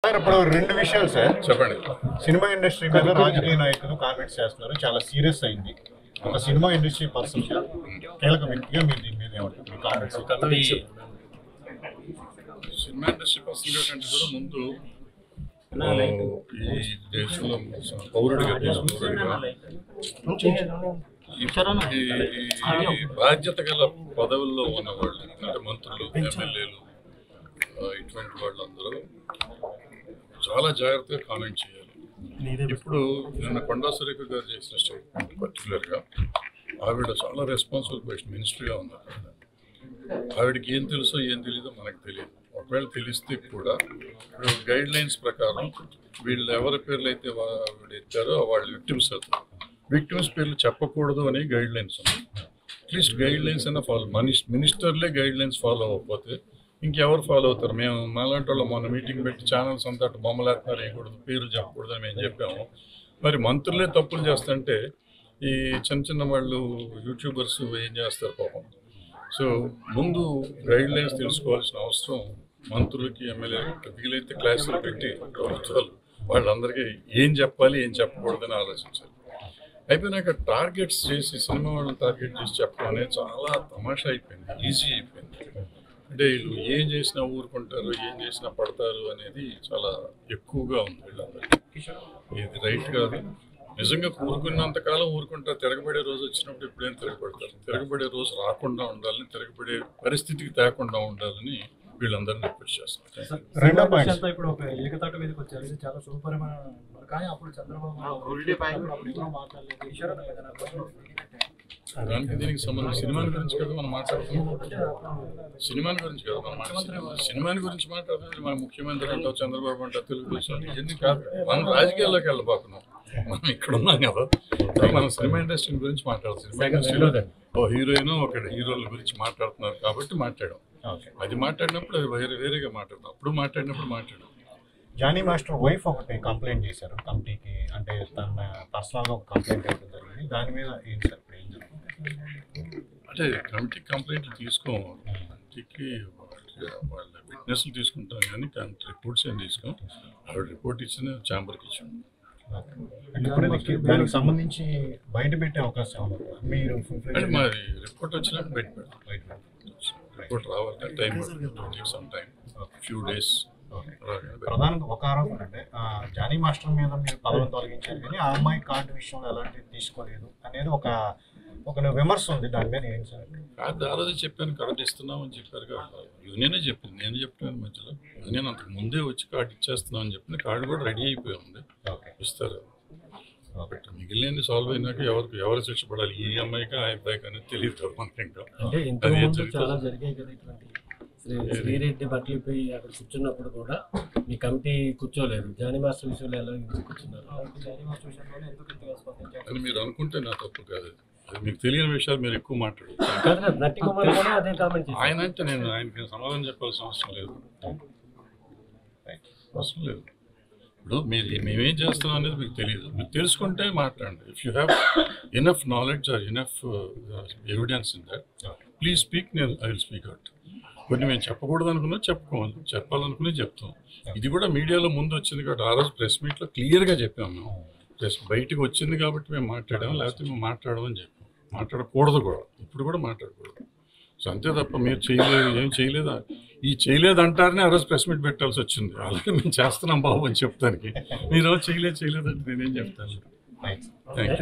Sir ఇప్పుడు రెండు విషయాలు సార్ చెప్పండి. సినిమా ఇండస్ట్రీ మీద రాజకీయ నాయకులు కామెంట్స్ చేస్తున్నారు, చాలా సీరియస్ అయింది. ఒక సినిమా ఇండస్ట్రీ పర్సన్ కీలక వ్యక్తిగా మీరు దీని మీద ఏమంటారు? కామెంట్స్ సినిమా ఇండస్ట్రీ పర్సన్ కంటే కూడా ముందు ఈ దేశంలో పౌరుడిగా ఈ బాధ్యత గల పదవుల్లో ఉన్నవాళ్ళు అంటే మంత్రులు, ఎమ్మెల్యేలు, ఇటువంటి వాళ్ళందరూ చాలా జాగ్రత్తగా కామెంట్ చేయాలి. ఇప్పుడు నిన్న కొండా సురేఖ గారు చేసిన స్టేట్మెంట్ పర్టికులర్గా ఆవిడ చాలా రెస్పాన్సిబుల్ పొజిషన్ మినిస్టర్గా ఉన్నారు. ఆవిడకి ఏం తెలుసో ఏం తెలీదో మనకు తెలియదు. ఒకవేళ తెలిస్తే కూడా ఇప్పుడు గైడ్ లైన్స్ ప్రకారం వీళ్ళు ఎవరి పేర్లు అయితే ఆవిడ ఎత్తారో వాళ్ళు విక్టిమ్స్ అవుతారు. విక్టిమ్స్ పేర్లు చెప్పకూడదు అని గైడ్ లైన్స్ ఉన్నాయి. అట్లీస్ట్ గైడ్ లైన్స్ అయినా ఫాలో, మినిస్టర్లే గైడ్ లైన్స్ ఫాలో అవ్వకపోతే ఇంకెవరు ఫాలో అవుతారు? మేము మాలాంటి వాళ్ళు మొన్న మీటింగ్ పెట్టి ఛానల్స్ అంతా అటు బొమ్మలు వేస్తున్నారు, వేయకూడదు, పేర్లు చెప్పకూడదు అని మేము చెప్పాము. మరి మంత్రులే తప్పులు చేస్తుంటే ఈ చిన్న చిన్న వాళ్ళు యూట్యూబర్స్ ఏం చేస్తారు పాపం. సో ముందు గైడ్ లైన్స్ తెలుసుకోవాల్సిన అవసరం మంత్రులకి, ఎమ్మెల్యేలకి, వీలైతే క్లాసులు పెట్టి ప్రభుత్వాలు వాళ్ళందరికీ ఏం చెప్పాలి ఏం చెప్పకూడదని ఆలోచించాలి. అయిపోయినాక టార్గెట్స్ చేసి సినిమా వాళ్ళని టార్గెట్ చేసి చెప్పడం అనేది చాలా తమాషా అయిపోయింది, ఈజీ అయిపోయింది. అంటే వీళ్ళు ఏం చేసినా ఊరుకుంటారు, ఏం చేసినా పడతారు అనేది చాలా ఎక్కువగా ఉంది వీళ్ళందరికీ. ఇది రైట్ కాదు. నిజంగా ఊరుకున్నంతకాలం ఊరుకుంటారు. తిరగబడే రోజు వచ్చినప్పుడు ఎప్పుడైనా తిరగబడతారు. తిరగబడే రోజు రాకుండా ఉండాలని, తిరగబడే పరిస్థితికి తేకుండా ఉండాలని వీళ్ళందరినీ రిక్వెస్ట్ చేస్తారు. ఇప్పుడు ఒక ఏకతాట మీదకి వచ్చారు, ఇది చాలా శుభపరమైన. కానీ అప్పుడు చంద్రబాబు దానికి దీనికి సంబంధం సినిమాని గురించి కదా మనం మాట్లాడుతున్నాం. సినిమాని గురించి కదా మనం మాట్లాడుతున్నాం. సినిమాని గురించి మాట్లాడుతుంటే మన ముఖ్యమంత్రి అంటావు, చంద్రబాబు అంటావు, తెలుగుదేశం ఇవన్నీ కాదు. మనం రాజకీయాల్లోకి వెళ్ళబోతున్నాం. మనం ఇక్కడ ఉన్నాం కదా, మనం సినిమా ఇండస్ట్రీ గురించి మాట్లాడుతాం. సినిమా ఇండస్ట్రీలో ఓ హీరోయిన్, ఒక హీరోల గురించి మాట్లాడుతున్నారు కాబట్టి మాట్లాడాం. అది మాట్లాడినప్పుడు అది వేరేగా మాట్లాడతాం. అప్పుడు మాట్లాడినప్పుడు జానీ మాస్టర్ వైఫ్ ఒకటి కంప్లైంట్ చేశారు కమిటీకి, అంటే తన పర్సనల్గా ఒక కంప్లైంట్ ఇవ్వడం జరిగింది. దాని మీద ఏంటి సార్ ఇప్పుడు ఏం జరుగుతుంది? అంటే కమిటీ కంప్లైంట్లు తీసుకోము, కమిటీకి వాళ్ళ విట్నెస్లు తీసుకుంటాం కానీ కమిటీ రిపోర్ట్స్ ఏం తీసుకోం. ఆవిడ రిపోర్ట్ ఇచ్చిన ఛాంబర్కి ఇచ్చాం. దానికి సంబంధించి బయట పెట్టే అవకాశం మీరు మరి రిపోర్ట్ వచ్చినప్పుడు బయట పెడతాం. రిపోర్ట్ రావాలి, టైం ఫ్యూ డేస్. ప్రధానంగా ఒక ఆరోపణ అంటే జానీ మాస్టర్ మీద మీరు పదవిని తొలగించారు కానీ ఆ అమ్మాయి కార్డు విషయంలో ఎలాంటివి తీసుకోలేదు అనేది ఒక విమర్శ ఉంది. దాని మీద ఏం సార్? కార్డు ఆ రోజు చెప్పాను, కార్డు ఇస్తున్నాం అని చెప్పారు కదా. యూనియనే చెప్పింది, నేను చెప్పాను మధ్యలో. యూనియన్ అంతకు ముందే వచ్చి కార్డు ఇచ్చేస్తున్నాం అని చెప్పింది. కార్డు కూడా రెడీ అయిపోయి ఉంది, ఇస్తారు. మిగిలిన సాల్వ్ అయినాక ఎవరు శిక్ష పడాలి, ఈ అమ్మాయికి ఆ అబ్బాయికి అనేది తెలియదు మనకి. ఇంకా శ్రీరెడ్డి బట్లిపోయి అక్కడ కూర్చున్నప్పుడు కూడా మీ కమిటీ కూర్చోలేదు. జానీ మాస్టర్ విషయంలో ఎలా కూర్చున్నారు అని మీరు అనుకుంటే నా తప్పు కాదు. అది మీకు తెలియని విషయాలు మీరు ఎక్కువ మాట్లాడారు. ఆయన అంటే నేను ఆయనకి సమాధానం చెప్పాల్సిన అవసరం లేదు. ఇప్పుడు మేమేం చేస్తున్నాం అనేది మీకు తెలియదు. మీరు తెలుసుకుంటే మాట్లాడండి. If you have enough knowledge or enough evidence in that please speak. నేను ఐ విల్ స్పీక్ అవుట్. కొన్ని మేము చెప్పకూడదు అనుకున్నా చెప్పుకోవాలి, చెప్పాలనుకుని చెప్తాం. ఇది కూడా మీడియాలో ముందు వచ్చింది కాబట్టి ఆ రోజు ప్రెస్ మీట్లో క్లియర్గా చెప్పాము. మేము ప్రెస్ బయటకు వచ్చింది కాబట్టి మేము మాట్లాడాము, లేకపోతే మేము మాట్లాడమని చెప్పాము. మాట్లాడకూడదు కూడా, ఇప్పుడు కూడా మాట్లాడకూడదు. సో అంతే తప్ప మీరు చేయలేదు, ఏం చేయలేదా, ఈ చేయలేదు అంటారనే ఆ రోజు ప్రెస్ మీట్ పెట్టాల్సి వచ్చింది. అలాగే మేము చేస్తున్నాం బాబు అని చెప్తానికి. మీరు చేయలేదంటే నేనేం చెప్తాను. Thank you.